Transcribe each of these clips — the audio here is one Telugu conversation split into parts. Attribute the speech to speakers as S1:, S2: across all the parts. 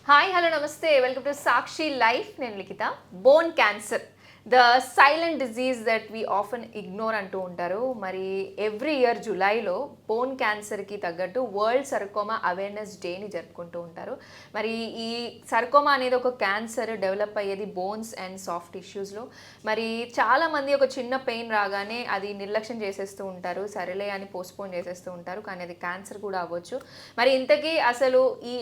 S1: Hi hello namaste welcome to Sakshi life. నేను Likhitha. Bone cancer the silent disease that we often ignore అంటూ ఉంటారు. మరి ఎవ్రీ ఇయర్ జూలైలో బోన్ క్యాన్సర్కి తగ్గట్టు వరల్డ్ సర్కోమా అవేర్నెస్ డేని జరుపుకుంటూ ఉంటారు. మరి ఈ సర్కోమా అనేది ఒక క్యాన్సర్ డెవలప్ అయ్యేది బోన్స్ అండ్ సాఫ్ట్ టిష్యూస్లో. మరి చాలామంది ఒక చిన్న పెయిన్ రాగానే అది నిర్లక్ష్యం చేసేస్తూ ఉంటారు, సరేలే అని పోస్ట్పోన్ చేసేస్తూ ఉంటారు, కానీ అది క్యాన్సర్ కూడా అవ్వచ్చు. మరి ఇంతకీ అసలు ఈ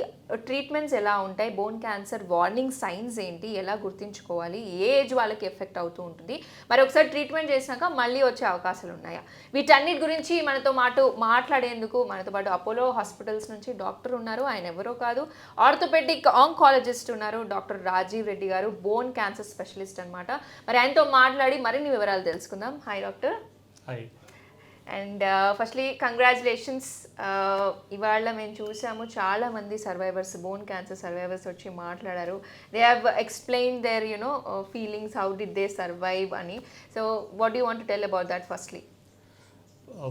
S1: ట్రీట్మెంట్స్ ఎలా ఉంటాయి, బోన్ క్యాన్సర్ వార్నింగ్ సైన్స్ ఏంటి, ఎలా గుర్తించుకోవాలి, ఏ ఏజ్ వాళ్ళకి ఎఫెక్ట్ అవుతూ ఉంటుంది, మరి ఒకసారి ట్రీట్మెంట్ చేసినాక మళ్ళీ వచ్చే అవకాశాలు ఉన్నాయా, వీటన్నిటి గురించి మాట్లాడేందుకు మనతో పాటు అపోలో హాస్పిటల్స్ నుంచి డాక్టర్ ఉన్నారు. ఆయన ఎవరో కాదు, ఆర్థోపెడిక్ ఆంకాలజిస్ట్ ఉన్నారు, డాక్టర్ రాజీవ్ రెడ్డి గారు, బోన్ క్యాన్సర్ స్పెషలిస్ట్ అనమాట. మరి ఆయనతో మాట్లాడి మరిన్ని వివరాలు తెలుసుకుందాం. Hi doctor.
S2: Hi.
S1: And firstly congratulations. ఇవాళ మేము చూసాము చాలామంది సర్వైవర్స్, బోన్ క్యాన్సర్ సర్వైవర్స్ వచ్చి మాట్లాడారు. They have explain their feelings, how did they survive అని. So what you want to tell about that firstly?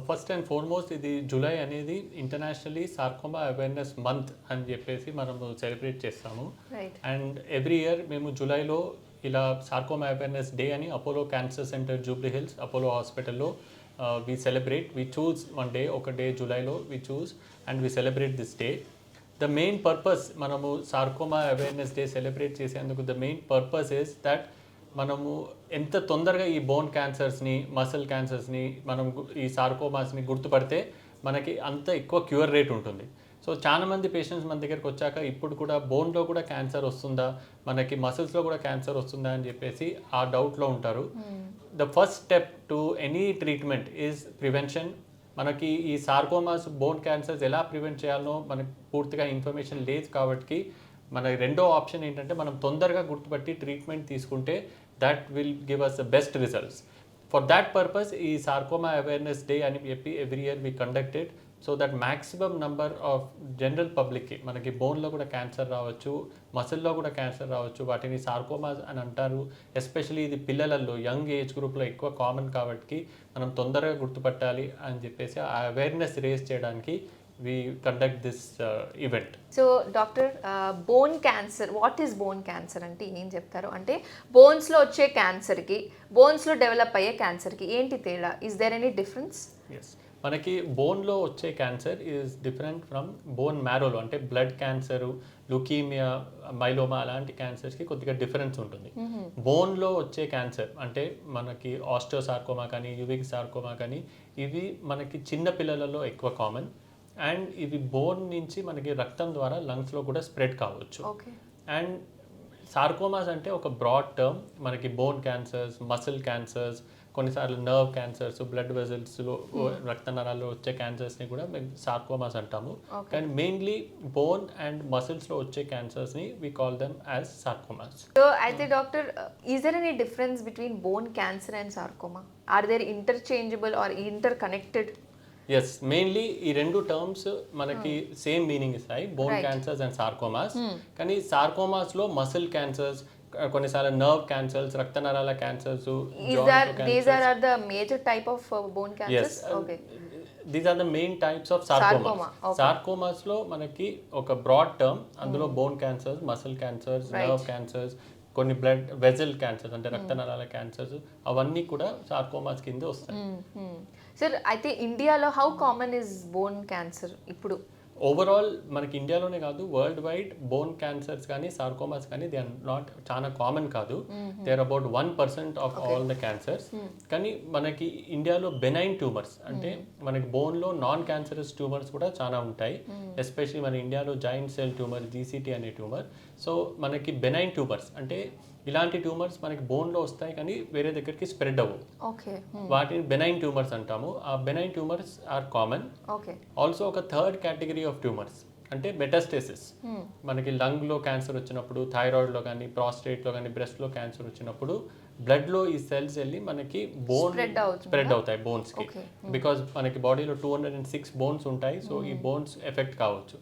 S2: First and foremost ఇది జూలై అనేది ఇంటర్నేషనల్లీ సార్కోమా అవేర్నెస్ మంత్ అని చెప్పేసి మనము సెలబ్రేట్ చేస్తాము. అండ్ ఎవ్రీ ఇయర్ మేము జూలైలో ఇలా సార్కోమా అవేర్నెస్ డే అని Apollo cancer centre Jubilee hills Apollo హాస్పిటల్లో we celebrate, we choose one day, ఒక డే జూలైలో we choose and we celebrate this day. The main purpose మనము సార్కోమా అవేర్నెస్ డే సెలబ్రేట్ చేసేందుకు the main purpose is that మనము ఎంత తొందరగా ఈ బోన్ క్యాన్సర్స్ని, మసిల్ క్యాన్సర్స్ని, మనం ఈ సార్కోమాస్ని గుర్తుపడితే మనకి అంత ఎక్కువ క్యూర్ రేట్ ఉంటుంది. సో చాలా మంది పేషెంట్స్ మన దగ్గరికి వచ్చాక ఇప్పుడు కూడా బోన్లో కూడా క్యాన్సర్ వస్తుందా, మనకి మసిల్స్లో కూడా క్యాన్సర్ వస్తుందా అని చెప్పేసి ఆ డౌట్లో ఉంటారు. The first step to any treatment is prevention. మనకి ఈ సార్కోమాస్, బోన్ క్యాన్సర్స్ ఎలా ప్రివెంట్ చేయాలనో మనకి పూర్తిగా ఇన్ఫర్మేషన్ లేదు కాబట్టి మన రెండో ఆప్షన్ ఏంటంటే మనం తొందరగా గుర్తుపట్టి ట్రీట్మెంట్ తీసుకుంటే that will give us the best results. For that purpose ఈ సార్కోమా అవేర్నెస్ డే అని చెప్పి every year we conducted so that maximum number of general పబ్లిక్కి, మనకి బోన్లో కూడా క్యాన్సర్ రావచ్చు, మసిల్లో కూడా క్యాన్సర్ రావచ్చు, వాటిని సార్కోమాస్ అని అంటారు. ఎస్పెషలీ ఇది పిల్లలలో, యంగ్ ఏజ్ గ్రూప్లో ఎక్కువ కామన్ కాబట్టి మనం తొందరగా గుర్తుపట్టాలి అని చెప్పేసి ఆ అవేర్నెస్ రేస్ చేయడానికి we conduct this event.
S1: So doctor, bone cancer, what is bone cancer అంటే ఏం చెప్తారు? అంటే బోన్స్లో వచ్చే క్యాన్సర్కి, బోన్స్లో డెవలప్ అయ్యే క్యాన్సర్కి ఏంటి తేడా? Is there any difference?
S2: Yes, మనకి బోన్లో వచ్చే cancer is different from bone మ్యారోలో, అంటే బ్లడ్ క్యాన్సరు, లుకీమియా, మైలోమా అలాంటి క్యాన్సర్స్కి కొద్దిగా డిఫరెన్స్ ఉంటుంది. బోన్లో వచ్చే క్యాన్సర్ అంటే మనకి ఆస్టియోసార్కోమా కానీ, యువిక్ సార్కోమా కానీ, ఇవి మనకి చిన్న పిల్లలలో ఎక్కువ కామన్. అండ్ ఇవి బోన్ నుంచి మనకి రక్తం ద్వారా లంగ్స్లో కూడా స్ప్రెడ్ కావచ్చు. అండ్ సార్కోమాస్ అంటే ఒక బ్రాడ్ టర్మ్. మనకి బోన్ క్యాన్సర్స్, మసిల్ క్యాన్సర్స్, కొన్నిసార్లు నర్వ్ క్యాన్సర్స్, బ్లడ్ వెజల్స్లో, రక్త నరాల్లో వచ్చే క్యాన్సర్స్ని కూడా మేము సార్కోమాస్ అంటాము. కానీ మెయిన్లీ బోన్ అండ్ మసిల్స్లో వచ్చే క్యాన్సర్స్ని we call them as sarcomas.
S1: So అయితే doctor, is there any difference between bone cancer and sarcoma? Are there interchangeable or interconnected?
S2: Yes, mainly ఈ రెండు టర్మ్స్ మనకి సేమ్ మీనింగ్ ఇస్తాయి, బోన్ క్యాన్సర్స్ అండ్ సార్కోమాస్. కానీ సార్కోమాస్లో మసిల్ క్యాన్సర్స్, కొన్నిసార్లు నర్వ్ క్యాన్సర్స్, రక్త నరాల cancers,
S1: these are the major type of bone cancers. Okay,
S2: these are the main types of sarcoma. Sarcomas లో మనకి ఒక బ్రాడ్ టర్మ్, అందులో bone cancers, muscle cancers, nerve cancers, కొన్ని బ్లడ్ వెజల్ క్యాన్సర్స్ అంటే రక్త నరాల క్యాన్సర్స్, అవన్నీ కూడా సార్కోమాస్ కింద వస్తాయి.
S1: సార్, అయితే ఇండియాలో how common is bone cancer ఇప్పుడు?
S2: ఓవరాల్ మనకి ఇండియాలోనే కాదు, వరల్డ్ వైడ్ బోన్ క్యాన్సర్స్ కానీ సార్కోమాస్ కానీ దే ఆర్ నాట్ చాలా కామన్ కాదు. They are about 1% of all the cancers. కానీ మనకి ఇండియాలో బెనైన్ ట్యూమర్స్ అంటే మనకి బోన్లో నాన్ క్యాన్సరస్ ట్యూమర్స్ కూడా చాలా ఉంటాయి. ఎస్పెషలీ మన ఇండియాలో జాయింట్ సెల్ ట్యూమర్, జీసీటీ అనే ట్యూమర్. సో మనకి బెనైన్ ట్యూమర్స్ అంటే ఇలాంటి ట్యూమర్స్ మనకి బోన్లో వస్తాయి కానీ వేరే దగ్గరికి స్ప్రెడ్ అవ్వవు. వాటిని బెనైన్ ట్యూమర్స్ అంటాము. ఆ benign tumours are common. Also ఒక థర్డ్ కేటగిరీ ఆఫ్ ట్యూమర్స్ అంటే మెటాస్టేసిస్. మనకి లంగ్లో క్యాన్సర్ వచ్చినప్పుడు, థైరాయిడ్లో కానీ, ప్రాస్టేట్లో కానీ, బ్రెస్ట్లో క్యాన్సర్ వచ్చినప్పుడు బ్లడ్లో ఈ సెల్స్ వెళ్ళి మనకి బోన్ స్ప్రెడ్ అవుతాయి బోన్స్కి. బికాజ్ మనకి బాడీలో 206 బోన్స్ ఉంటాయి. సో ఈ బోన్స్ ఎఫెక్ట్ కావచ్చు.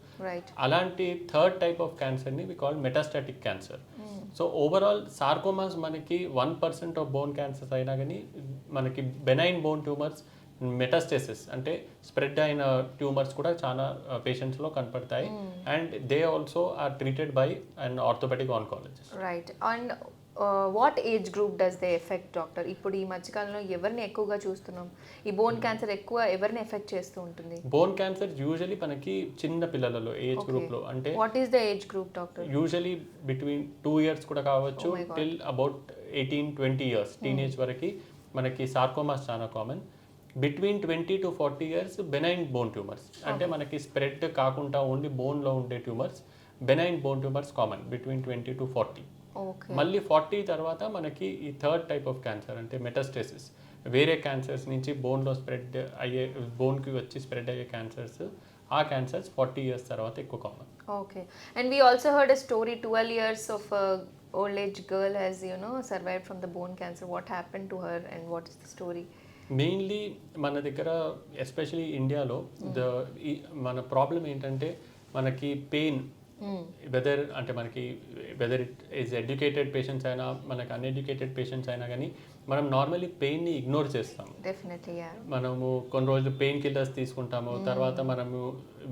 S2: అలాంటి థర్డ్ టైప్ ఆఫ్ క్యాన్సర్ని we call metastatic cancer. So overall sarcomas మనకి 1% ఆఫ్ బోన్ క్యాన్సర్స్ అయినా కానీ మనకి బెనైన్ బోన్ ట్యూమర్స్ మెటాస్టేసిస్ అంటే స్ప్రెడ్ అయిన ట్యూమర్స్ కూడా చాలా పేషెంట్స్లో కనపడతాయి and they also are treated by and orthopaedic oncologist.
S1: Right. And what age group does they affect doctor? ఇప్పుడు ఈ మధ్యకాలంలో ఎవరిని ఎక్కువగా చూస్తున్నాం? ఈ బోన్ క్యాన్సర్ ఎక్కువ ఎవరిని ఎఫెక్ట్ చేస్తూ ఉంటుంది?
S2: బోన్ క్యాన్సర్ యూజువలీ మనకి చిన్న పిల్లలలో ఏజ్ గ్రూప్లో అంటే
S1: what is the age group doctor?
S2: Usually between 2 years కూడా కావచ్చు టిల్ అబౌట్ 18-20 years టీనేజ్ వరకు మనకి సార్కోమాస్ చాలా common. Between 20 to 40 years benign bone tumours అంటే మనకి స్ప్రెడ్ కాకుండా ఓన్లీ బోన్లో ఉండే tumours benign bone tumours common between 20 to 40. మళ్ళీ 40 తర్వాత మనకి ఈ థర్డ్ టైప్ ఆఫ్ క్యాన్సర్ అంటే మెటాస్టేసిస్ వేరే క్యాన్సర్స్ నుంచి బోన్లో స్ప్రెడ్ అయ్యే బోన్కి వచ్చి స్ప్రెడ్ అయ్యే క్యాన్సర్స్ ఆ క్యాన్సర్స్ 40 years తర్వాత ఎక్కువ common.
S1: Okay. And we also heard a story 12 years of a old age girl has survived from the bone cancer. What happened to her and what is the story?
S2: Mainly మన దగ్గర ఎస్పెషలీ ఇండియాలో మన ప్రాబ్లం ఏంటంటే మనకి పెయిన్ వెదర్ అంటే మనకి whether it is educated patients అయినా మనకి అన్ఎడ్యుకేటెడ్ పేషెంట్స్ అయినా కానీ మనం నార్మల్లీ పెయిన్ని ఇగ్నోర్ చేస్తాము.
S1: Definitely, yeah.
S2: మనము కొన్ని రోజులు పెయిన్ కిల్లర్స్ తీసుకుంటాము తర్వాత మనము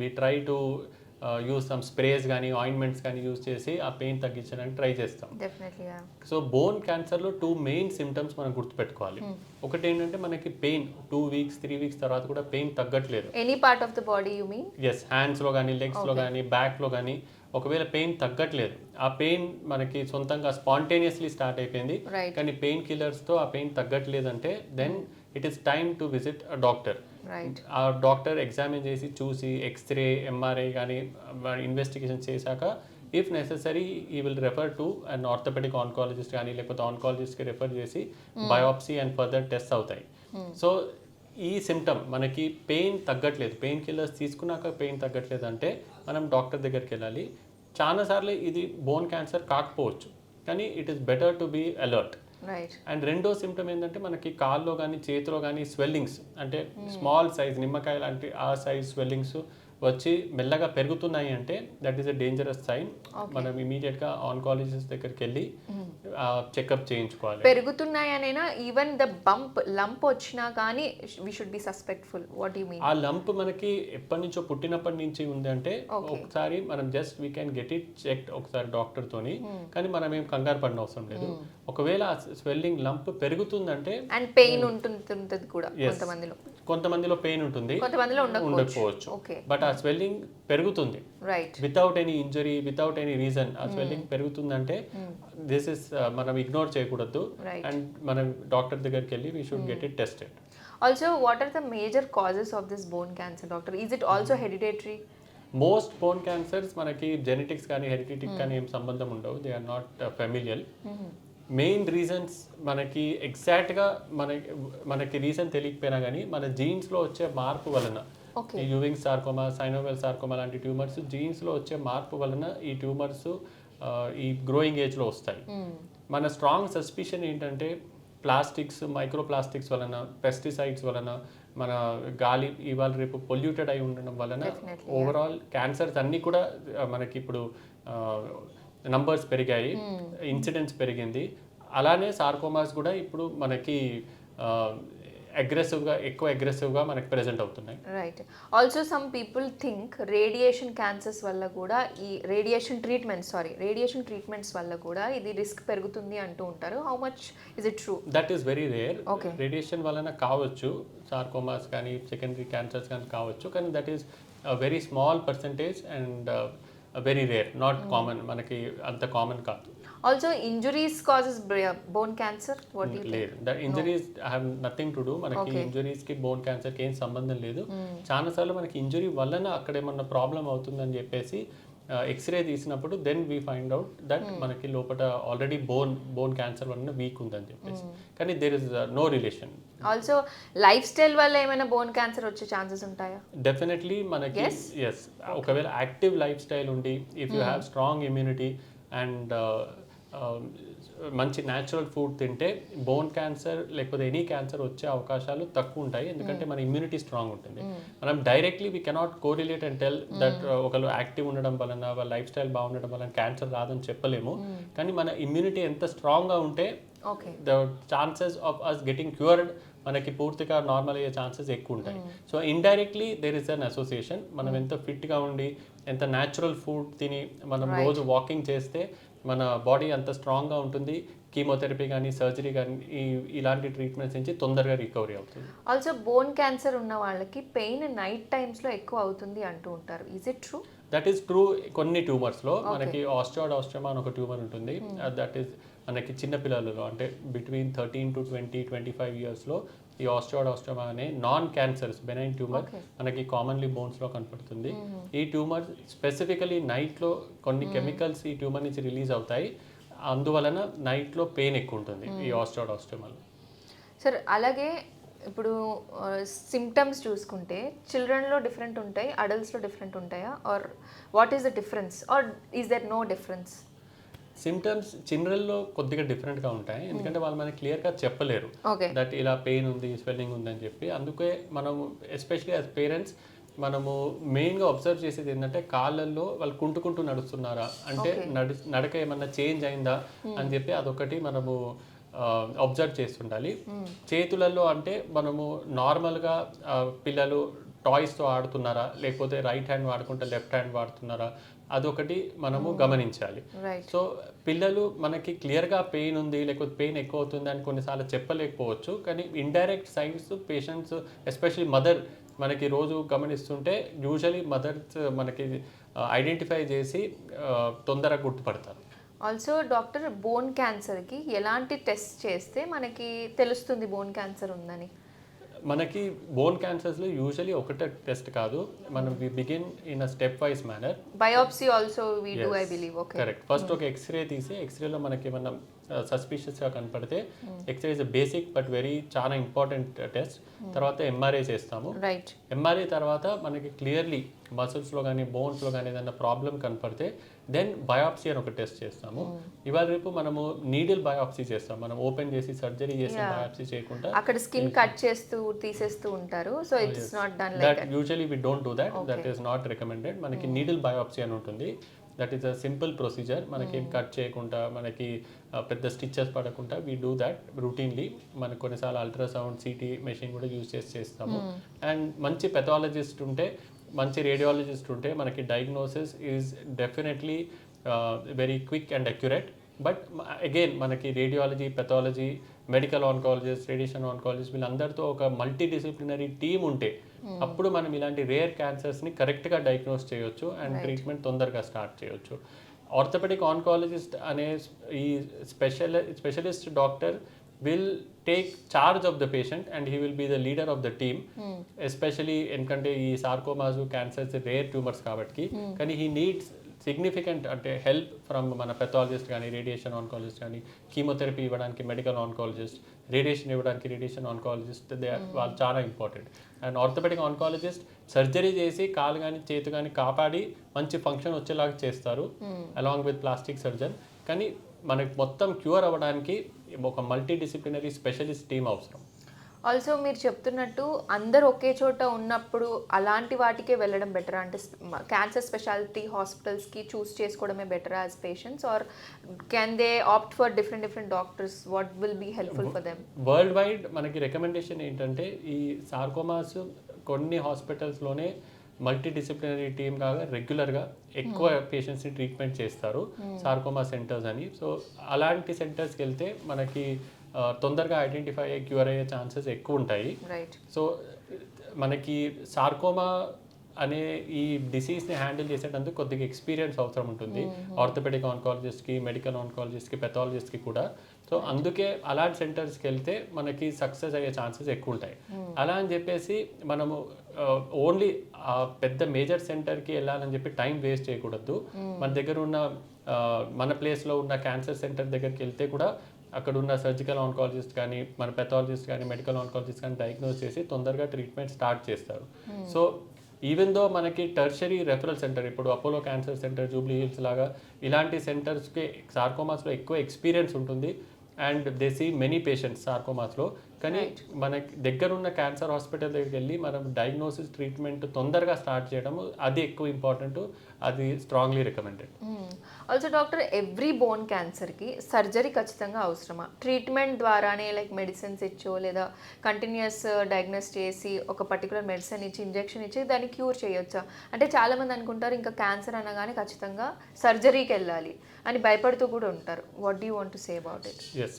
S2: we try to use some sprays కానీ ఆయింట్మెంట్స్ కానీ యూజ్ చేసి ఆ పెయిన్ తగ్గించడానికి ట్రై చేస్తాం.
S1: Definitely, yeah.
S2: సో బోన్ క్యాన్సర్లో 2 main symptoms మనం గుర్తుపెట్టుకోవాలి. ఒకటి ఏంటంటే మనకి పెయిన్ 2 weeks 3 weeks తర్వాత కూడా పెయిన్ తగ్గట్లేదు.
S1: Any part of the body you mean?
S2: Yes, హ్యాండ్స్లో కానీ లెగ్స్లో కానీ బ్యాక్లో కానీ ఒకవేళ పెయిన్ తగ్గట్లేదు ఆ పెయిన్ మనకి సొంతంగా స్పాంటేనియస్లీ స్టార్ట్ అయిపోయింది కానీ పెయిన్ కిల్లర్స్తో ఆ పెయిన్ తగ్గట్లేదు అంటే then it is time to visit a doctor. ఆ డాక్టర్ ఎగ్జామిన్ చేసి చూసి ఎక్స్రే ఎంఆర్ఐ కానీ ఇన్వెస్టిగేషన్ చేశాక if necessary we will refer to an orthopaedic oncologist కానీ లేకపోతే ఆన్కాలజిస్ట్కి రెఫర్ చేసి బయాప్సీ అండ్ ఫర్దర్ టెస్ట్ అవుతాయి. సో ఈ సిమ్టమ్ మనకి పెయిన్ తగ్గట్లేదు పెయిన్ కిల్లర్స్ తీసుకున్నాక పెయిన్ తగ్గట్లేదు అంటే మనం డాక్టర్ దగ్గరికి వెళ్ళాలి. చాలాసార్లు ఇది బోన్ క్యాన్సర్ కాకపోవచ్చు కానీ it is better to be alert. And రెండో సిమ్టమ్ ఏంటంటే మనకి కాల్లో కానీ చేతిలో కానీ స్వెల్లింగ్స్ అంటే స్మాల్ సైజ్ నిమ్మకాయ లాంటి ఆ సైజ్ స్వెల్లింగ్స్ వచ్చి మెల్లగా పెరుగుతున్నాయి అంటే that is a dangerous sign. మనం ఇమీడియట్గా ఆన్కాలజిస్ట్ దగ్గరికి వెళ్ళి చెకప్ చేయించుకోవాలి.
S1: పెరుగుతున్నాయి అనేనా ఈవెన్ ద లంప్ వచ్చినా కానీ we should be suspectful? What you mean?
S2: ఆ లంప్ మనకి ఎప్పటి నుంచో పుట్టినప్పటి నుంచి ఉంది అంటే ఒకసారి మనం just we can get it checked ఒకసారి డాక్టర్ తోని కానీ మనం ఏం కంగారు పడిన అవసరం లేదు. ఒకవేళ ఆ స్వెల్లింగ్ లంప్ పెరుగుతుందంటే
S1: అండ్ పెయిన్ ఉంటుంది కూడా
S2: కొంతమందిలో పెయిన్ ఉంటుంది
S1: కొంతమందిలో
S2: ఉండకపోవచ్చు బట్ ఆ స్వెల్లింగ్ పెరుగుతుంది without any injury without any reason ఆ స్వెల్లింగ్ పెరుగుతుందంటే దిస్ ఇస్ మనం ఇగ్నోర్ చేయకూడదు అండ్ మనం డాక్టర్ దగ్గరికి వెళ్ళి we should get it tested.
S1: Also what are the major causes of this bone cancer doctor? Is it also hereditary?
S2: Most bone cancers మనకి జెనెటిక్స్ కానీ హెరిడిటిక్ కానీ ఏం సంబంధం ఉండవు. They are not familial. Main reasons మనకి ఎగ్జాక్ట్గా మనకి రీజన్ తెలియకపోయినా కానీ మన జీన్స్లో వచ్చే మార్పు వలన ఈ యూవింగ్ సార్కోమా సైనోవెల్ సార్కోమా లాంటి ట్యూమర్స్ జీన్స్లో వచ్చే మార్పు వలన ఈ ట్యూమర్స్ ఈ గ్రోయింగ్ ఏజ్లో వస్తాయి. మన స్ట్రాంగ్ సస్పిషన్ ఏంటంటే ప్లాస్టిక్స్ మైక్రో ప్లాస్టిక్స్ వలన పెస్టిసైడ్స్ వలన మన గాలి ఇవాళ రేపు పొల్యూటెడ్ అయి ఉండడం వలన ఓవరాల్ క్యాన్సర్స్ అన్నీ కూడా మనకి ఇప్పుడు నంబర్స్ పెరిగాయి ఇన్సిడెంట్స్ పెరిగింది. అలానే సార్కోమాస్ కూడా ఇప్పుడు మనకి ఎక్కువ అగ్రెసివ్గా మనకి ప్రెజెంట్ అవుతున్నాయి.
S1: Right. Also some people think radiation cancers వల్ల కూడా ఈ రేడియేషన్ ట్రీట్మెంట్స్ వల్ల కూడా ఇది రిస్క్ పెరుగుతుంది అంటూ ఉంటారు. How much is it true?
S2: That is very rare. Radiation వలన కావచ్చు సార్కోమాస్ కానీ సెకండరీ క్యాన్సర్స్ కానీ కావచ్చు కానీ that is very small percentage and very rare not common మనకి అంత కామన్ కాదు.
S1: Also injuries causes bone cancer?
S2: లేదు, that injuries have nothing to do. మనకి ఇంజరీస్ కి బోన్ క్యాన్సర్ కి ఏం సంబంధం లేదు. చాలాసార్లు మనకి ఇంజరీ వలన అక్కడ ఏమన్నా ప్రాబ్లం అవుతుందని చెప్పేసి ఎక్స్రే తీసినప్పుడు then we find out that మనకి లోపల ఆల్రెడీ బోన్ క్యాన్సర్ వలన వీక్ ఉందని చెప్పేసి కానీ there is no relation.
S1: Also lifestyle వల్ల ఏమైనా బోన్ క్యాన్సర్ వచ్చే ఛాన్సెస్ ఉంటాయా?
S2: డెఫినెట్లీ మనకి ఎస్. ఒకవేళ యాక్టివ్ లైఫ్ స్టైల్ ఉండి if you have strong immunity and మంచి న్యాచురల్ ఫుడ్ తింటే బోన్ క్యాన్సర్ లేకపోతే ఎనీ క్యాన్సర్ వచ్చే అవకాశాలు తక్కువ ఉంటాయి ఎందుకంటే మన ఇమ్యూనిటీ స్ట్రాంగ్ ఉంటుంది. మనం directly we cannot correlate and tell that ఒకళ్ళు యాక్టివ్ ఉండడం వలన వాళ్ళ లైఫ్ స్టైల్ బాగుండడం వలన క్యాన్సర్ రాదని చెప్పలేము కానీ మన ఇమ్యూనిటీ ఎంత స్ట్రాంగ్గా ఉంటే the chances of us getting cured మనకి పూర్తిగా నార్మల్ అయ్యే ఛాన్సెస్ ఎక్కువ ఉంటాయి. So indirectly there is an association. మనం ఎంత ఫిట్గా ఉండి ఎంత న్యాచురల్ ఫుడ్ తిని మనం రోజు వాకింగ్ చేస్తే మన బాడీ అంత స్ట్రాంగ్గా ఉంటుంది. కీమోథెరపీ కానీ సర్జరీ కానీ ఇలాంటి ట్రీట్మెంట్స్ నుంచి తొందరగా రికవరీ అవుతుంది.
S1: ఆల్సో బోన్ క్యాన్సర్ ఉన్న వాళ్ళకి పెయిన్ నైట్ టైమ్స్లో ఎక్కువ అవుతుంది అంటూ ఉంటారు. Is it true?
S2: That is true. కొన్ని ట్యూమర్స్లో మనకి ఆస్టియోమా అని ఒక ట్యూమర్ ఉంటుంది. దట్ ఈస్ మనకి చిన్న పిల్లలలో అంటే బిట్వీన్ 13 to 25 ఇయర్స్లో ఈ ఆస్టియోమా అనే నాన్ క్యాన్సర్స్ బెనైన్ ట్యూమర్ మనకి కామన్లీ బోన్స్లో కనపడుతుంది. ఈ ట్యూమర్ స్పెసిఫికలీ నైట్లో కొన్ని కెమికల్స్ ఈ ట్యూమర్ నుంచి రిలీజ్ అవుతాయి. అందువలన నైట్లో పెయిన్ ఎక్కువ ఉంటుంది ఈ ఆస్టియోమాలో.
S1: సార్ అలాగే ఇప్పుడు సిమ్టమ్స్ చూసుకుంటే చిల్డ్రన్లో డిఫరెంట్ ఉంటాయి, అడల్ట్స్లో డిఫరెంట్ ఉంటాయా? Or what is the difference or is there no difference?
S2: Symptoms చిల్డ్రన్లో కొద్దిగా డిఫరెంట్గా ఉంటాయి, ఎందుకంటే వాళ్ళు మనకి క్లియర్గా చెప్పలేరు దట్ ఇలా పెయిన్ ఉంది, స్వెల్లింగ్ ఉంది అని చెప్పి. అందుకే మనము ఎస్పెషలీ యాజ్ పేరెంట్స్ మనము మెయిన్గా అబ్జర్వ్ చేసేది ఏంటంటే కాళ్ళల్లో వాళ్ళు కుంటుకుంటూ నడుస్తున్నారా, అంటే నడక ఏమన్నా చేంజ్ అయిందా అని చెప్పి అదొకటి మనము అబ్జర్వ్ చేస్తుండాలి. చేతులలో అంటే మనము నార్మల్గా పిల్లలు టాయ్స్తో ఆడుతున్నారా, లేకపోతే రైట్ హ్యాండ్ వాడుకుంటే లెఫ్ట్ హ్యాండ్ వాడుతున్నారా, అదొకటి మనము గమనించాలి. సో పిల్లలు మనకి క్లియర్గా పెయిన్ ఉంది లేకపోతే పెయిన్ ఎక్కువ అవుతుంది అని కొన్నిసార్లు చెప్పలేకపోవచ్చు, కానీ indirect science patients especially mother మనకి రోజు గమనిస్తుంటే యూజువలీ మదర్స్ మనకి ఐడెంటిఫై చేసి తొందరగా గుర్తుపడతారు.
S1: ఆల్సో డాక్టర్, బోన్ క్యాన్సర్కి ఎలాంటి టెస్ట్ చేస్తే మనకి తెలుస్తుంది బోన్ క్యాన్సర్ ఉందని?
S2: మనకి బోన్ క్యాన్సర్స్లో యూజువలీ ఒకటే టెస్ట్ కాదు, మనం we begin in a step wise manner.
S1: Biopsy also we do I believe. Okay,
S2: correct. First ఒక ఎక్స్రే తీసి ఎక్స్రేలో మనకి ఏమన్నా సస్పిషియస్గా కనపడితే ఎక్స్రే ఇస్ బేసిక్ బట్ చాలా ఇంపార్టెంట్ టెస్ట్. తర్వాత ఎంఆర్ఐ చేస్తాము.
S1: రైట్.
S2: ఎంఆర్ఐ తర్వాత మనకి క్లియర్లీ మసిల్స్లో కానీ బోన్స్లో కానీ ఏదైనా ప్రాబ్లం కనపడితే దెన్ బయాప్సీ అని ఒక టెస్ట్ చేస్తాము. ఇవాళ రేపు మనము నీడిల్ బయాప్సీ చేస్తాం, మనం ఓపెన్ చేసి సర్జరీ చేసి బయాప్సీ చేయకుండా
S1: అక్కడ స్కిన్ కట్ చేస్తూ తీసేస్తూ ఉంటారు. So it's not done like that.
S2: Usually we don't do that. That is not recommended. మనకి నీడిల్ బయాప్సీ అని ఉంటుంది. That is a simple procedure. మనకి కట్ చేయకుండా మనకి పెద్ద స్టిచెస్ పడకుండా వీ డూ దట్ రూటీన్లీ. మనకు కొన్నిసార్లు అల్ట్రాసౌండ్ సిటీ మెషిన్ కూడా యూజ్ చేస్తాము. అండ్ మంచి పెథాలజిస్ట్ ఉంటే, మంచి రేడియాలజిస్ట్ ఉంటే మనకి diagnosis is definitely very quick and accurate. But again మనకి radiology, pathology, medical oncologist, radiation oncologist వీళ్ళందరితో ఒక మల్టీ డిసిప్లినరీ టీమ్ ఉంటే అప్పుడు మనం ఇలాంటి రేర్ క్యాన్సర్స్ని కరెక్ట్గా డయాగ్నోస్ చేయొచ్చు అండ్ ట్రీట్మెంట్ తొందరగా స్టార్ట్ చేయొచ్చు. ఆర్థోపెడిక్ ఆన్కాలజిస్ట్ అనే ఈ specialist doctor will take charge of the patient and he will be the leader of the team. Especially ఎందుకంటే ఈ సార్కోమాస్ క్యాన్సర్స్ రేర్ ట్యూమర్స్ కాబట్టి, కానీ హీ నీడ్స్ సిగ్నిఫికెంట్ అంటే హెల్ప్ ఫ్రమ్ మన పెథాలజిస్ట్ కానీ, రేడియేషన్ ఆన్కాలజిస్ట్ కానీ, కీమోథెరపీ ఇవ్వడానికి మెడికల్ ఆన్కాలజిస్ట్, రేడియేషన్ ఇవ్వడానికి రేడియేషన్ ఆన్కాలజిస్ట్, వాళ్ళు చాలా important. And orthopaedic oncologist surgery చేసి కాలు కానీ చేతు కానీ కాపాడి మంచి ఫంక్షన్ వచ్చేలాగా చేస్తారు అలాంగ్ విత్ ప్లాస్టిక్ సర్జన్. కానీ మనకి మొత్తం క్యూర్ అవ్వడానికి ఒక మల్టీ డిసిప్లినరీ స్పెషలిస్ట్ టీమ్ అవసరం.
S1: ఆల్సో మీరు చెప్తున్నట్టు అందరు ఒకే చోట ఉన్నప్పుడు అలాంటి వాటికే వెళ్ళడం బెటరా? అంటే క్యాన్సర్ స్పెషాలిటీ హాస్పిటల్స్కి చూస్ చేసుకోవడమే బెటరా as patients, or can they opt for different doctors? What will be helpful for them?
S2: World wide మనకి రికమెండేషన్ ఏంటంటే ఈ సార్కోమాస్ కొన్ని హాస్పిటల్స్లోనే మల్టీ డిసిప్లినరీ టీమ్ లాగా రెగ్యులర్గా ఎక్కువ పేషెంట్స్ని ట్రీట్మెంట్ చేస్తారు, సార్కోమా సెంటర్స్ అని. సో అలాంటి సెంటర్స్కి వెళ్తే మనకి తొందరగా ఐడెంటిఫై అయ్యే క్యూర్ అయ్యే ఛాన్సెస్ ఎక్కువ ఉంటాయి. సో మనకి సార్కోమా అనే ఈ డిసీజ్ని హ్యాండిల్ చేసేటందుకు కొద్దిగా ఎక్స్పీరియన్స్ అవసరం ఉంటుంది ఆర్థోపెడిక్ ఆన్కాలజిస్ట్కి, మెడికల్ ఆన్కాలజిస్ట్కి, పెథాలజిస్ట్కి కూడా. సో అందుకే అలాంటి సెంటర్స్కి వెళ్తే మనకి సక్సెస్ అయ్యే ఛాన్సెస్ ఎక్కువ ఉంటాయి. అలా అని చెప్పేసి మనము ఓన్లీ పెద్ద మేజర్ సెంటర్కి వెళ్ళాలని చెప్పి టైం వేస్ట్ చేయకూడదు. మన దగ్గర ఉన్న మన ప్లేస్లో ఉన్న క్యాన్సర్ సెంటర్ దగ్గరికి వెళ్తే కూడా అక్కడ ఉన్న సర్జికల్ ఆన్కాలజిస్ట్ కానీ, మన పెథాలజిస్ట్ కానీ, మెడికల్ ఆన్కాలజిస్ట్ కానీ డయాగ్నోస్ చేసి తొందరగా ట్రీట్మెంట్ స్టార్ట్ చేస్తారు. సో ఈవెన్ దో మనకి టర్షరీ రెఫరల్ సెంటర్, ఇప్పుడు అపోలో క్యాన్సర్ సెంటర్, జూబ్లీ హిల్స్ లాగా ఇలాంటి సెంటర్స్కి సార్కోమాస్లో ఎక్కువ ఎక్స్పీరియన్స్ ఉంటుంది and they see many patients సార్కోమాస్లో. కానీ మనకి దగ్గర ఉన్న క్యాన్సర్ హాస్పిటల్ దగ్గరికి వెళ్ళి మనం డయాగ్నోసిస్ ట్రీట్మెంట్ తొందరగా స్టార్ట్ చేయడం అది ఎక్కువ ఇంపార్టెంట్, అది strongly recommended.
S1: Also doctor, every bone క్యాన్సర్కి సర్జరీ ఖచ్చితంగా అవసరమా? ట్రీట్మెంట్ ద్వారానే లైక్ మెడిసిన్స్ ఇచ్చో లేదా కంటిన్యూస్ డయాగ్నోస్ చేసి ఒక పర్టికులర్ మెడిసిన్ ఇచ్చి ఇంజెక్షన్ ఇచ్చి దాన్ని క్యూర్ చేయొచ్చా? అంటే చాలామంది అనుకుంటారు ఇంకా క్యాన్సర్ అనగానే ఖచ్చితంగా సర్జరీకి వెళ్ళాలి అని భయపడుతూ కూడా ఉంటారు. What do you want to say about it?
S2: Yes,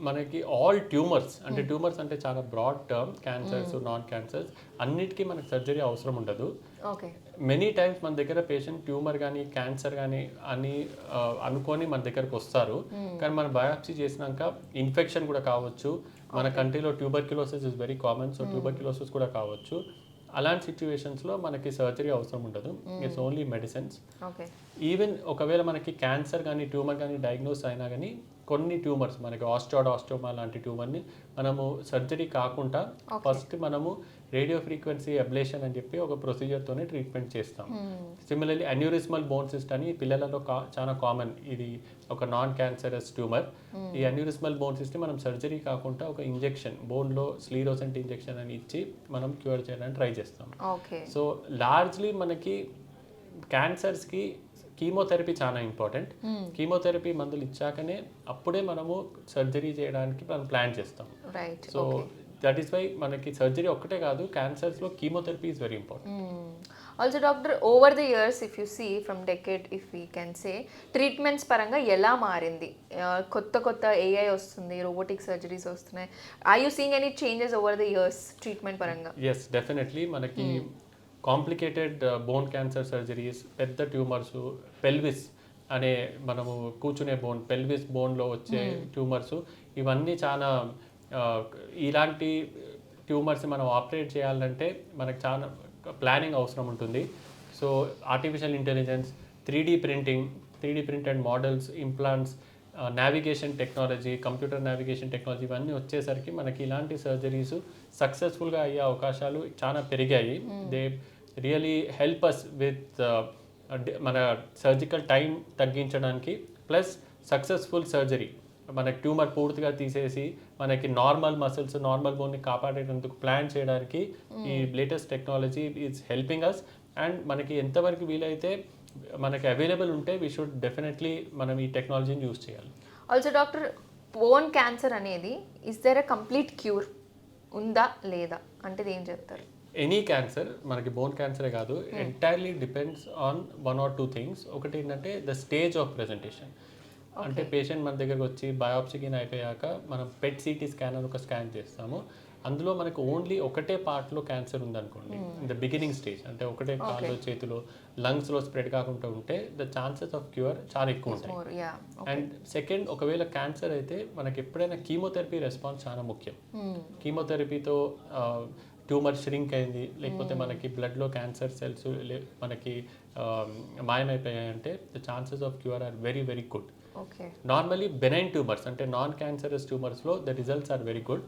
S2: మనకి ఆల్ ట్యూమర్స్ అంటే ట్యూమర్స్ అంటే చాలా broad term, cancers non cancers అన్నిటికీ మనకి సర్జరీ అవసరం ఉండదు.
S1: ఓకే.
S2: మెనీ టైమ్స్ మన దగ్గర పేషెంట్ ట్యూమర్ కానీ క్యాన్సర్ కానీ అని అనుకొని మన దగ్గరకు వస్తారు, కానీ మనం బయాప్సీ చేసినాక ఇన్ఫెక్షన్ కూడా కావచ్చు. మన కంట్రీలో tuberculosis is very common, so tuberculosis కూడా కావచ్చు. అలాంటి సిచ్యువేషన్స్లో మనకి సర్జరీ అవసరం ఉండదు, ఇట్స్ ఓన్లీ మెడిసిన్స్. ఈవెన్ ఒకవేళ మనకి క్యాన్సర్ కానీ ట్యూమర్ కానీ డయాగ్నోస్ అయినా కానీ కొన్ని ట్యూమర్స్ మనకి ఆస్టోమా లాంటి ట్యూమర్ని మనము సర్జరీ కాకుండా ఫస్ట్ మనము రేడియో ఫ్రీక్వెన్సీ అబ్లేషన్ అని చెప్పి ఒక ప్రొసీజర్తోనే ట్రీట్మెంట్ చేస్తాం. సిమిలర్లీ అన్యూరిస్మల్ బోన్ సిస్ట్ అని పిల్లలలో చాలా కామన్, ఇది ఒక నాన్ క్యాన్సరస్ ట్యూమర్. ఈ అన్యూరిస్మల్ బోన్ సిస్ట్ని మనం సర్జరీ కాకుండా ఒక ఇంజెక్షన్, బోన్లో స్లీరోసెంట్ ఇంజెక్షన్ అని ఇచ్చి మనం క్యూర్ చేయడానికి ట్రై చేస్తాం. సో లార్జ్లీ మనకి క్యాన్సర్స్కి కీమోథెరపీ చాలా ఇంపార్టెంట్. కీమోథెరపీ మందులు ఇచ్చాకనే అప్పుడే మనము సర్జరీ చేయడానికి మనం ప్లాన్ చేస్తాం. సో దట్ ఈస్ వై మనకి సర్జరీ ఒక్కటే కాదు, క్యాన్సర్స్లో chemotherapy is very important.
S1: Also doctor, over the years if you see from decade if we can say treatments పరంగా ఎలా మారింది? కొత్త ఏఐ వస్తుంది, రోబోటిక్ సర్జరీస్ వస్తున్నాయి. Are you seeing any changes over the years treatment పరంగా?
S2: Yes, definitely. మనకి కాంప్లికేటెడ్ బోన్ క్యాన్సర్ సర్జరీస్, పెద్ద ట్యూమర్స్, పెల్విస్ అనే మనము కూర్చునే బోన్, పెల్విస్ బోన్లో వచ్చే ట్యూమర్స్, ఇవన్నీ చాలా ఇలాంటి ట్యూమర్స్ మనం ఆపరేట్ చేయాలంటే మనకు చాలా ప్లానింగ్ అవసరం ఉంటుంది. So artificial intelligence, 3D printing, 3D printed models, implants, navigation technology, computer navigation technology ఇవన్నీ వచ్చేసరికి మనకి ఇలాంటి సర్జరీస్ సక్సెస్ఫుల్గా అయ్యే అవకాశాలు చాలా పెరిగాయి. They really help us with మన సర్జికల్ టైం తగ్గించడానికి, ప్లస్ సక్సెస్ఫుల్ సర్జరీ మనకి ట్యూమర్ పూర్తిగా తీసేసి మనకి నార్మల్ మసిల్స్, నార్మల్ బోన్ని కాపాడేందుకు ప్లాన్ చేయడానికి ఈ latest technology is helping us. And మనకి ఎంతవరకు వీలైతే మనకి అవైలబుల్ ఉంటే వీ షుడ్ డెఫినెట్లీ మనం ఈ టెక్నాలజీని యూజ్ చేయాలి.
S1: ఆల్సో డాక్టర్, బోన్ క్యాన్సర్ అనేది is there a complete cure ఉందా లేదా అంటే ఏం చెప్తారు?
S2: ఎనీ క్యాన్సర్, మనకి బోన్ క్యాన్సరే కాదు, entirely depends on 1 or 2 things. ఒకటి ఏంటంటే ద స్టేజ్ ఆఫ్ ప్రెజెంటేషన్. అంటే పేషెంట్ మన దగ్గరకు వచ్చి బయాప్సీకి అయిపోయాక మనం పెట్ సిటీ స్కాన్ అని ఒక స్కాన్ చేస్తాము. అందులో మనకు ఓన్లీ ఒకటే పార్ట్లో క్యాన్సర్ ఉందనుకోండి, ఇన్ ద బిగినింగ్ స్టేజ్, అంటే ఒకటే కాల్లో, చేతిలో, లంగ్స్లో స్ప్రెడ్ కాకుండా ఉంటే ద ఛాన్సెస్ ఆఫ్ క్యూర్ చాలా ఎక్కువ ఉంటాయి. అండ్ సెకండ్, ఒకవేళ క్యాన్సర్ అయితే మనకి ఎప్పుడైనా కీమోథెరపీ రెస్పాన్స్ చాలా ముఖ్యం. కీమోథెరపీతో ట్యూమర్ ష్రింక్ అయింది, లేకపోతే మనకి బ్లడ్లో క్యాన్సర్ సెల్స్ మనకి మాయమైపోయాయంటే the chances of cure are very very good. Normally benign tumours అంటే నాన్ క్యాన్సరస్ ట్యూమర్స్లో the results are very good.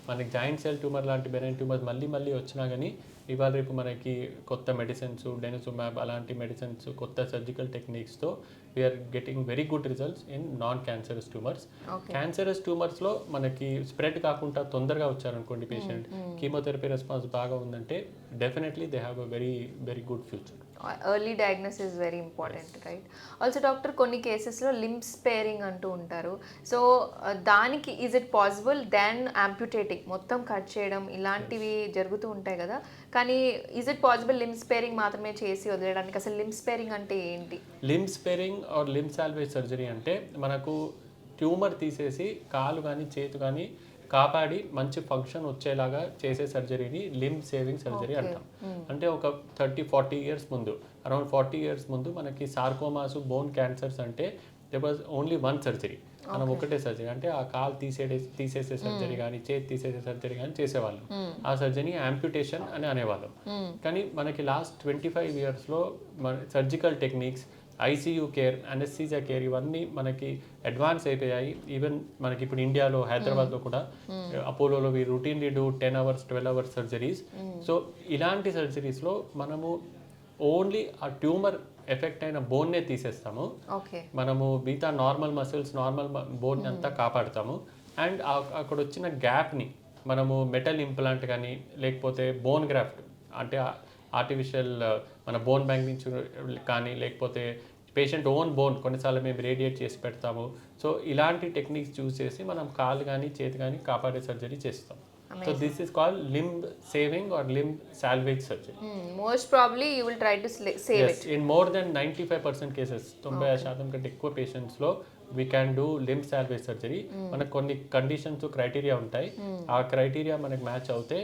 S2: మనకి జాయింట్ సెల్ ట్యూమర్ లాంటి బెనైన్ ట్యూమర్స్ మళ్ళీ వచ్చినా కానీ ఇవాళ రేపు మనకి కొత్త మెడిసిన్స్, డెనిజుమాబ్ అలాంటి మెడిసిన్స్, కొత్త సర్జికల్ టెక్నిక్స్తో we're getting very good results in non cancerous tumours. Cancerous ట్యూమర్స్లో మనకి స్ప్రెడ్ కాకుండా తొందరగా వచ్చారనుకోండి పేషెంట్, కీమోథెరపీ రెస్పాన్స్ బాగా ఉందంటే definitely they have a very very good future.
S1: Early diagnosis is very important, right? Also doctor, కొన్ని కేసెస్లో లింబ్ స్పేరింగ్ అంటూ ఉంటారు. సో దానికి is it possible than amputating, మొత్తం కట్ చేయడం ఇలాంటివి జరుగుతూ ఉంటాయి కదా, కానీ is it possible limb sparing మాత్రమే చేసి వదిలేయడానికి? అసలు లింబ్ స్పేరింగ్ అంటే ఏంటి?
S2: Limb sparing or limb salvage surgery అంటే మనకు ట్యూమర్ తీసేసి కాలు కానీ చేతు కానీ కాపాడి మంచి ఫంక్షన్ వచ్చేలాగా చేసే సర్జరీని లింబ్ సేవింగ్ సర్జరీ అంటాం. అంటే ఒక 30-40 ఇయర్స్ ముందు, అరౌండ్ 40 ఇయర్స్ ముందు మనకి సార్కోమాస్, బోన్ క్యాన్సర్స్ అంటే దెర్ వాజ్ ఓన్లీ 1 సర్జరీ. మనం ఒకటే సర్జరీ, అంటే ఆ కాలు తీసేసే సర్జరీ కానీ చేతి తీసేసే సర్జరీ కానీ చేసేవాళ్ళం. ఆ సర్జరీ యాంప్యుటేషన్ అని అనేవాళ్ళం. కానీ మనకి లాస్ట్ 25 ఇయర్స్లో మన surgical techniques, ICU care, anaesthesia care ఇవన్నీ మనకి అడ్వాన్స్ అయిపోయాయి. ఈవెన్ మనకి ఇప్పుడు ఇండియాలో హైదరాబాద్లో కూడా అపోలోలో we routinely do 10 hours 12 hours surgeries. So ఇలాంటి సర్జరీస్లో మనము ఓన్లీ ఆ ట్యూమర్ ఎఫెక్ట్ అయిన బోన్నే తీసేస్తాము. మనము మిగతా నార్మల్ మసిల్స్, నార్మల్ బోన్ అంతా కాపాడుతాము. అండ్ అక్కడ వచ్చిన గ్యాప్ని మనము మెటల్ ఇంప్లాంట్ కానీ లేకపోతే బోన్ గ్రాఫ్ట్ అంటే ఆర్టిఫిషియల్ మన బోన్ బ్యాంక్ నుంచి కానీ లేకపోతే పేషెంట్ ఓన్ బోన్ కొన్నిసార్లు మేము రేడియేట్ చేసి పెడతాము. సో ఇలాంటి టెక్నిక్స్ చూస్ చేసి మనం కాలు కానీ చేతి కానీ కాపాడే సర్జరీ చేస్తాం. So this is called limb saving or limb salvage surgery.
S1: Most probably you will try to save it.
S2: In more than 95% cases 95% కంటే ఎక్కువ పేషెంట్స్లో we can do limb salvage surgery. మనకు కొన్ని కండిషన్స్ క్రైటీరియా ఉంటాయి, ఆ క్రైటీరియా మనకు మ్యాచ్ అవుతే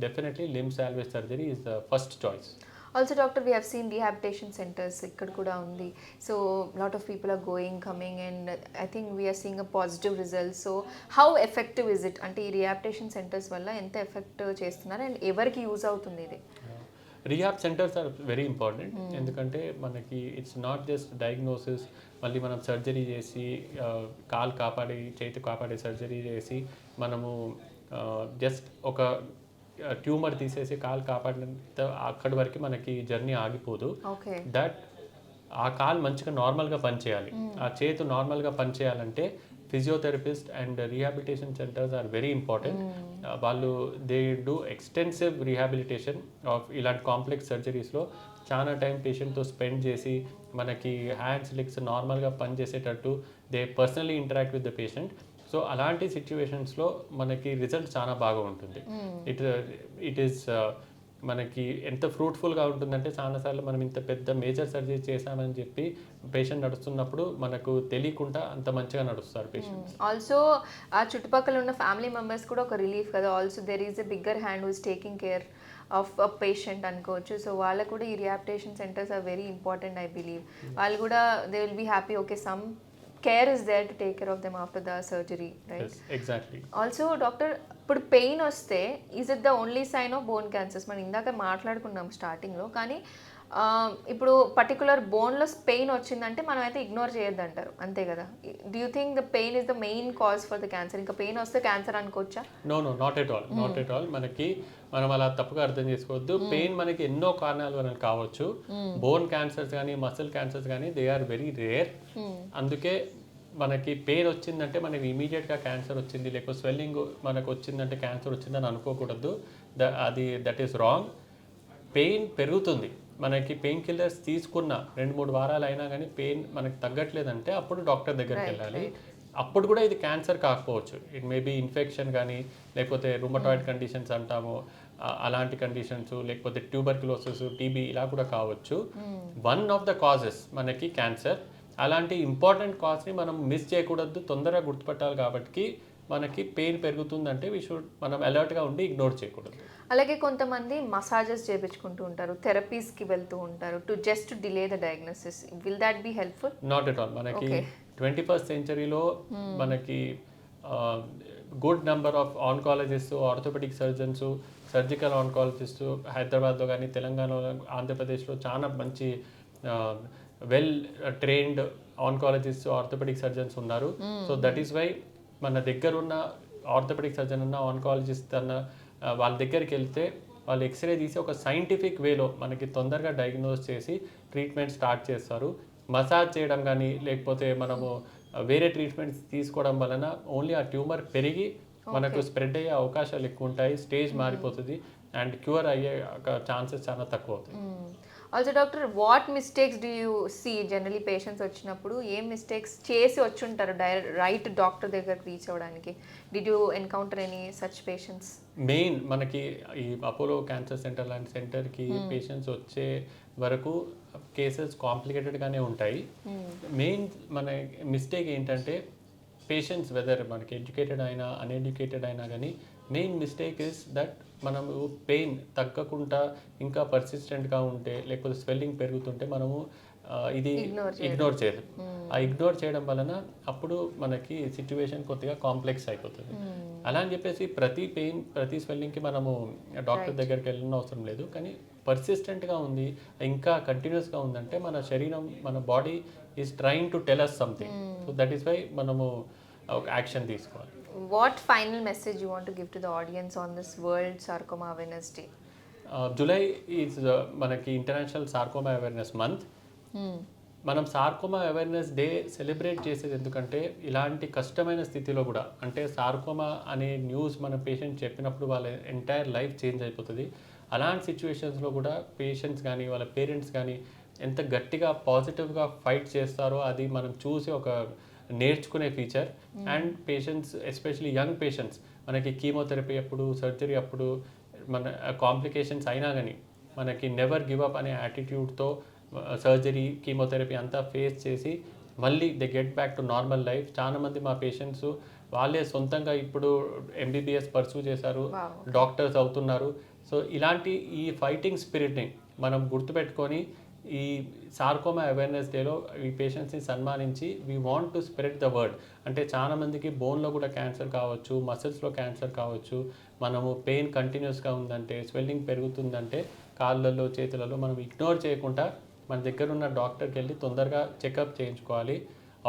S2: definitely limb salvage surgery is the first choice.
S1: Also doctor we have seen rehabilitation centres ఇక్కడ కూడా ఉంది. So lot of people are going coming and I think we're seeing a positive result. So how effective is it? అంటే ఈ రీహాబిలిటేషన్ సెంటర్స్ వల్ల ఎంత ఎఫెక్ట్ చేస్తున్నారు అండ్ ఎవరికి యూజ్ అవుతుంది ఇది?
S2: Rehab centres are very important. ఎందుకంటే మనకి ఇట్స్ నాట్ జస్ట్ డయాగ్నోసిస్, మళ్ళీ మనం సర్జరీ చేసి కాలు కాపాడి చేతి కాపాడే సర్జరీ చేసి మనము జస్ట్ ఒక ట్యూమర్ తీసేసి కాలు కాపాడినంత అక్కడి వరకు మనకి జర్నీ ఆగిపోదు. దట్ ఆ కాలు మంచిగా నార్మల్గా పనిచేయాలి, ఆ చేతు నార్మల్గా పనిచేయాలంటే physiotherapist and rehabilitation centres are very important. వాళ్ళు they do extensive rehabilitation of ఇలాంటి కాంప్లెక్స్ సర్జరీస్లో చాలా టైం పేషెంట్తో స్పెండ్ చేసి మనకి హ్యాండ్స్ లెగ్స్ నార్మల్గా పనిచేసేటట్టు they personally interact with the patient. So అలాంటి సిచ్యువేషన్స్లో మనకి రిజల్ట్ చాలా బాగా ఉంటుంది. ఇట్ ఈస్ మనకి ఎంత ఫ్రూట్ఫుల్గా ఉంటుందంటే చాలాసార్లు మనం ఇంత పెద్ద మేజర్ సర్జరీ చేశామని చెప్పి పేషెంట్ నడుస్తున్నప్పుడు మనకు తెలియకుండా అంత మంచిగా నడుస్తారు పేషెంట్స్.
S1: ఆల్సో ఆ చుట్టుపక్కల ఉన్న ఫ్యామిలీ మెంబర్స్ కూడా ఒక రిలీఫ్ కదా. Also there is a bigger hand who is taking care of a patient అనుకోవచ్చు. సో వాళ్ళకు కూడా ఈ rehabilitation centres are very important I believe. వాళ్ళు కూడా they will be happy, okay some care is there to take care of them after the surgery, right?
S2: Yes, exactly.
S1: Also doctor, ఇప్పుడు పెయిన్ వస్తే is it the only sign of bone cancers? మనం ఇందాక మాట్లాడుకున్నాం స్టార్టింగ్లో, కానీ ఇప్పుడు పర్టికులర్ బోన్లో పెయిన్ వచ్చిందంటే మనం అయితే ఇగ్నోర్ చేయొద్దు అంటారు, అంతే కదా? Do you think the pain is the main cause for the cancer? ఇంకా పెయిన్ వస్తే క్యాన్సర్ అనుకోవచ్చా?
S2: No not at all, not at all. మనం అలా తప్పుగా అర్థం చేసుకోవద్దు. పెయిన్ మనకి ఎన్నో కారణాల వల్ల కావచ్చు. బోన్ క్యాన్సర్స్ కానీ మసిల్ క్యాన్సర్స్ కానీ దే ఆర్ వెరీ రేర్. అందుకే మనకి పెయిన్ వచ్చిందంటే మనకి ఇమీడియట్గా క్యాన్సర్ వచ్చింది, లేకపోతే స్వెల్లింగ్ మనకు వచ్చిందంటే క్యాన్సర్ వచ్చిందని అనుకోకూడదు. That is wrong. పెయిన్ పెరుగుతుంది. మనకి పెయిన్ కిల్లర్స్ తీసుకున్న 2-3 వారాలు అయినా కానీ పెయిన్ మనకి తగ్గట్లేదంటే అప్పుడు డాక్టర్ దగ్గరికి వెళ్ళాలి. అప్పుడు కూడా ఇది క్యాన్సర్ కాకపోవచ్చు. ఇట్ మే బీ ఇన్ఫెక్షన్ కానీ, లేకపోతే రుమటాయిడ్ కండిషన్స్ అంటాము అలాంటి కండిషన్స్, లేకపోతే ట్యూబర్క్యులోసిస్, టీబీ ఇలా కూడా కావచ్చు. వన్ ఆఫ్ ద కాజెస్ మనకి క్యాన్సర్. అలాంటి ఇంపార్టెంట్ కాజ్ని మనం మిస్ చేయకూడదు, తొందరగా గుర్తుపట్టాలి. కాబట్టి మనకి పెయిన్ పెరుగుతుందంటే మనం అలర్ట్గా ఉండి ఇగ్నోర్ చేయకూడదు.
S1: అలాగే కొంతమంది మసాజెస్ చేయించుకుంటూ ఉంటారు, థెరపీస్కి వెళ్తూ ఉంటారు to just delay the diagnosis. Will that be helpful?
S2: Not at all. మనకి 21st centuryలో మనకి good number of oncologist, orthopaedic surgeons, surgical oncologist హైదరాబాద్లో కానీ తెలంగాణలో, ఆంధ్రప్రదేశ్లో చాలా మంచి well trained oncologist, orthopaedic surgeons ఉన్నారు. సో దట్ ఈస్ వై మన దగ్గర ఉన్న ఆర్థోపెడిక్ సర్జన్ అన్న, ఆన్కాలజిస్ట్ అన్న, వాళ్ళ దగ్గరికి వెళ్తే వాళ్ళు ఎక్స్రే తీసి ఒక సైంటిఫిక్ వేలో మనకి తొందరగా డయాగ్నోస్ చేసి ట్రీట్మెంట్ స్టార్ట్ చేస్తారు. మసాజ్ చేయడం కానీ లేకపోతే మనము వేరే ట్రీట్మెంట్స్ తీసుకోవడం వలన ఓన్లీ ఆ ట్యూమర్ పెరిగి మనకు స్ప్రెడ్ అయ్యే అవకాశాలు ఎక్కువ ఉంటాయి, స్టేజ్ మారిపోతుంది అండ్ క్యూర్ అయ్యే ఛాన్సెస్ చాలా తక్కువ అవుతాయి.
S1: Also doctor, what mistakes do you see generally patients వచ్చినప్పుడు? ఏం మిస్టేక్స్ చేసి వచ్చి ఉంటారు రైట్ డాక్టర్ దగ్గరకు రీచ్ అవ్వడానికి? Did you encounter any such patients?
S2: Main మనకి ఈ అపోలో క్యాన్సర్ సెంటర్ లాంటి సెంటర్కి పేషెంట్స్ వచ్చే వరకు కేసెస్ కాంప్లికేటెడ్గానే ఉంటాయి. మెయిన్ మన మిస్టేక్ ఏంటంటే పేషెంట్స్ వెదర్ మనకి ఎడ్యుకేటెడ్ అయినా అన్ఎడ్యుకేటెడ్ అయినా కానీ మెయిన్ మిస్టేక్ ఇస్ దట్ మనము పెయిన్ తగ్గకుండా ఇంకా పర్సిస్టెంట్గా ఉంటే లేకపోతే స్వెల్లింగ్ పెరుగుతుంటే మనము ఇది ఇగ్నోర్ చేయలేం. ఆ ఇగ్నోర్ చేయడం వలన అప్పుడు మనకి సిచ్యువేషన్ కొద్దిగా కాంప్లెక్స్ అయిపోతుంది. అలా అని చెప్పేసి ప్రతి పెయిన్ ప్రతి స్వెల్లింగ్కి మనము డాక్టర్ దగ్గరికి వెళ్ళిన అవసరం లేదు. కానీ పర్సిస్టెంట్గా ఉంది, ఇంకా కంటిన్యూస్గా ఉందంటే మన శరీరం, మన body is trying to tell us something. So that is why మనము ఒక యాక్షన్ తీసుకోవాలి.
S1: What final message you want to give to the audience on this World Sarcoma Awareness Day?
S2: July is మనకి ఇంటర్నేషనల్ సార్కోమా అవేర్నెస్ మంత్. మనం సార్కోమా అవేర్నెస్ డే సెలబ్రేట్ చేసేది ఎందుకంటే ఇలాంటి కష్టమైన స్థితిలో కూడా అంటే సార్కోమా అనే న్యూస్ మన పేషెంట్ చెప్పినప్పుడు వాళ్ళ ఎంటైర్ లైఫ్ చేంజ్ అయిపోతుంది. అలాంటి సిచ్యువేషన్స్లో కూడా పేషెంట్స్ కానీ వాళ్ళ పేరెంట్స్ కానీ ఎంత గట్టిగా పాజిటివ్గా ఫైట్ చేస్తారో అది మనం చూసి ఒక నేర్చుకునే feature. And patients especially young patients మనకి కీమోథెరపీ అప్పుడు సర్జరీ అప్పుడు మన కాంప్లికేషన్స్ అయినా కానీ మనకి నెవర్ గివ్ అప్ అనే యాటిట్యూడ్తో సర్జరీ కీమోథెరపీ అంతా ఫేస్ చేసి మళ్ళీ they get back to normal life. చాలామంది మా పేషెంట్స్ వాళ్ళే సొంతంగా ఇప్పుడు ఎంబీబీఎస్ పర్సూ చేశారు, డాక్టర్స్ అవుతున్నారు. సో ఇలాంటి ఈ ఫైటింగ్ స్పిరిట్ని మనం గుర్తుపెట్టుకొని ఈ సార్కోమా అవేర్నెస్ డేలో ఈ పేషెంట్స్ని సన్మానించి we want to spread the word. అంటే చాలామందికి బోన్లో కూడా క్యాన్సర్ కావచ్చు, మసిల్స్లో క్యాన్సర్ కావచ్చు, మనము పెయిన్ కంటిన్యూస్గా ఉందంటే, స్వెల్లింగ్ పెరుగుతుందంటే కాళ్ళల్లో చేతులలో మనం ఇగ్నోర్ చేయకుండా మన దగ్గర ఉన్న డాక్టర్కి వెళ్ళి తొందరగా చెకప్ చేయించుకోవాలి.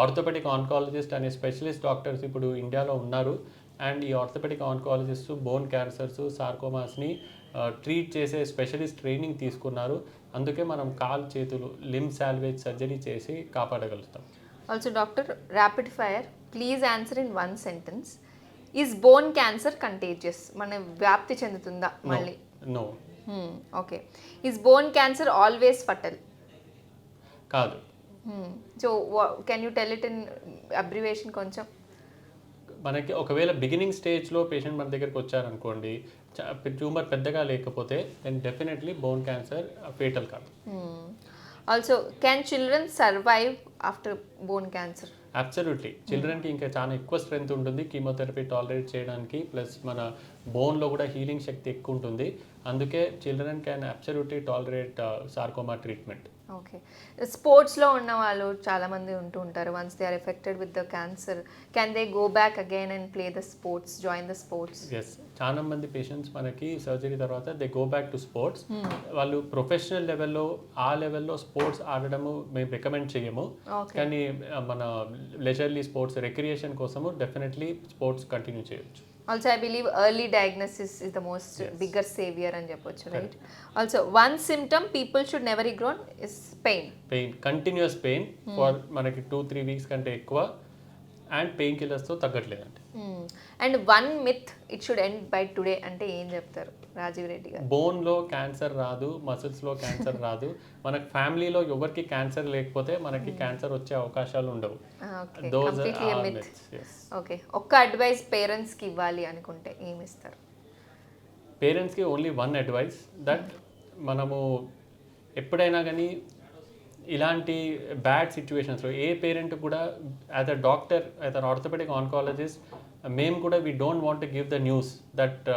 S2: ఆర్థోపెడిక్ ఆన్కాలజిస్ట్ అనే స్పెషలిస్ట్ డాక్టర్స్ ఇప్పుడు ఇండియాలో ఉన్నారు. అండ్ ఈ ఆర్థోపెడిక్ ఆన్కాలజిస్ట్ బోన్ క్యాన్సర్స్ సార్కోమాస్ని ట్రీట్ చేసే స్పెషలిస్ట్ ట్రైనింగ్ తీసుకున్నారు. అందుకే మనం కాలు చేతులు లిమ్ సాల్వేజ్ సర్జరీ చేసి కాపాడగలుగుతాం.
S1: Also doctor, rapid fire, please answer in 1 sentence. Is bone cancer contagious? మన వ్యాప్తి చెందుతుందా మళ్ళీ?
S2: No.
S1: Okay. Is bone cancer always fatal?
S2: కాదు.
S1: So can you tell it in abbreviation కొంచెం?
S2: మనకి ఒకవేళ బిగినింగ్ స్టేజ్లో పేషెంట్ మన దగ్గరికి వచ్చారనుకోండి, ట్యూమర్ పెద్దగా లేకపోతే then definitely bone cancer fatal కాదు.
S1: Also can children survive after bone cancer? Absolutely.
S2: చిల్డ్రన్కి ఇంకా చాలా ఎక్కువ స్ట్రెంత్ ఉంటుంది కీమోథెరపీ టాలరేట్ చేయడానికి, ప్లస్ మన బోన్లో కూడా హీలింగ్ శక్తి ఎక్కువ ఉంటుంది. అందుకే children can absolutely tolerate sarcoma treatment.
S1: Okay. స్పోర్ట్స్లో ఉన్న వాళ్ళు చాలామంది ఉంటూ ఉంటారు. Once they are affected with the cancer, can they go back again and play the sports, join the sports?
S2: Yes, చాలా మంది పేషెంట్స్ మనకి సర్జరీ తర్వాత they go back to sports. వాళ్ళు ప్రొఫెషనల్ లెవెల్లో ఆ లెవెల్లో స్పోర్ట్స్ ఆడడము మేము రికమెండ్ చేయము. కానీ మన లెజర్లీ స్పోర్ట్స్ రిక్రియేషన్ కోసము డెఫినెట్లీ స్పోర్ట్స్ కంటిన్యూ చేయొచ్చు.
S1: Also, I believe early diagnosis is the most bigger savior అని చెప్పొచ్చు, right? Also, one symptom people should never ignore is pain.
S2: Pain, continuous pain for మనకి 2-3 weeks కంటే ఎక్కువ, అండ్ పెయిన్ కిల్లర్స్తో తగ్గట్లేదండి.
S1: And one myth it should end by today అంటే ఏం చెప్తారు రాజీవ్ రెడ్డి గారు?
S2: బోన్లో క్యాన్సర్ రాదు, మసిల్స్లో క్యాన్సర్ రాదు. మనకి ఫ్యామిలీలో ఎవరికి క్యాన్సర్ లేకపోతే మనకి క్యాన్సర్ వచ్చే అవకాశాలు ఉండవు.
S1: ఓకే. ఒక్క అడ్వైస్ పేరెంట్స్కి ఇవ్వాలి అనుకుంటే ఏమి ఇస్తారు?
S2: పేరెంట్స్కి ఓన్లీ వన్ అడ్వైస్, దట్ మనము ఎప్పుడైనా కానీ ఇలాంటి బ్యాడ్ సిచ్యువేషన్స్లో ఏ పేరెంట్ కూడా as a doctor, as an orthopaedic oncologist, మేము కూడా we don't want to give the news that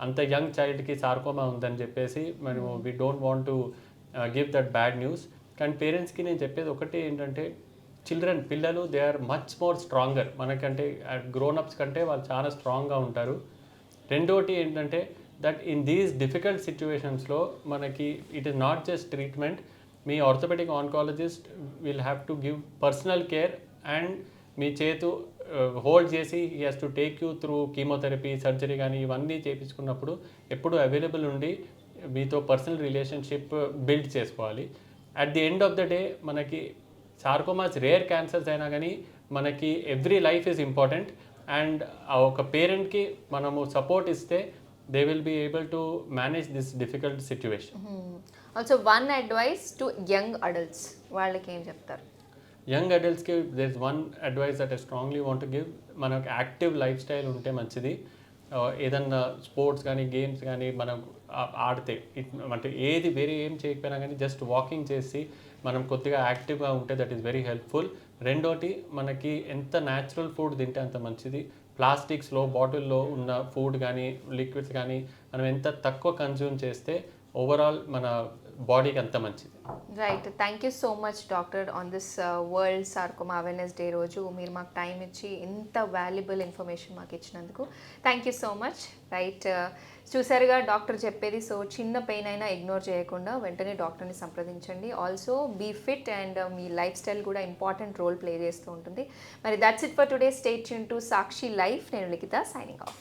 S2: అంత యంగ్ చైల్డ్కి సార్కోమా ఉందని చెప్పేసి మనము we don't want to give that bad news. కానీ పేరెంట్స్కి నేను చెప్పేది ఒకటి ఏంటంటే, పిల్లలు they are much more stronger మనకంటే, గ్రోనప్స్ కంటే వాళ్ళు చాలా స్ట్రాంగ్గా ఉంటారు. రెండోటి ఏంటంటే దట్ ఇన్ దీస్ డిఫికల్ట్ సిచ్యువేషన్స్లో మనకి it is not just treatment, మీ orthopaedic oncologist will have to give personal care and మీ చేతు హోల్డ్ చేసి he has to take you through chemotherapy surgery కానీ ఇవన్నీ చేయించుకున్నప్పుడు ఎప్పుడు అవైలబుల్ ఉండి మీతో పర్సనల్ రిలేషన్షిప్ బిల్డ్ చేసుకోవాలి. At the end of the day మనకి సార్కోమాస్ రేర్ క్యాన్సర్స్ అయినా కానీ మనకి every life is important. And ఒక పేరెంట్కి మనము సపోర్ట్ ఇస్తే they will be able to manage this difficult situation.
S1: Also one advice to young adults, వాళ్ళకి ఏం చెప్తారు?
S2: యంగ్ అడల్ట్స్కి there is one advice that I strongly want to give. మనకు యాక్టివ్ లైఫ్ స్టైల్ ఉంటే మంచిది. ఏదన్నా స్పోర్ట్స్ కానీ గేమ్స్ కానీ మనం ఆడితే అంటే ఏది వేరే ఏం చేయకపోయినా కానీ జస్ట్ వాకింగ్ చేసి మనం కొద్దిగా యాక్టివ్గా ఉంటే దట్ ఈస్ వెరీ హెల్ప్ఫుల్. రెండోటి మనకి ఎంత న్యాచురల్ ఫుడ్ తింటే అంత మంచిది. ప్లాస్టిక్స్లో బాటిల్లో ఉన్న ఫుడ్ కానీ లిక్విడ్స్ కానీ మనం ఎంత తక్కువ కన్జ్యూమ్ చేస్తే ఓవరాల్ మన బాడీకి అంత మంచిది.
S1: Right. Thank you so much doctor on this world sarcoma awareness day రోజు మీరు మాకు టైం ఇచ్చి ఇంత వాల్యుబుల్ ఇన్ఫర్మేషన్ మాకు ఇచ్చినందుకు thank you so much. Right, చూసారుగా డాక్టర్ చెప్పేది. సో చిన్న పెయిన్ అయినా ఇగ్నోర్ చేయకుండా వెంటనే డాక్టర్ని సంప్రదించండి. ఆల్సో బీ ఫిట్ అండ్ మీ లైఫ్ స్టైల్ కూడా ఇంపార్టెంట్ రోల్ ప్లే చేస్తూ ఉంటుంది. మరి that's it for today. Stay tuned to Sakshi life. నేను లిఖిత, సైనింగ్ ఆఫ్.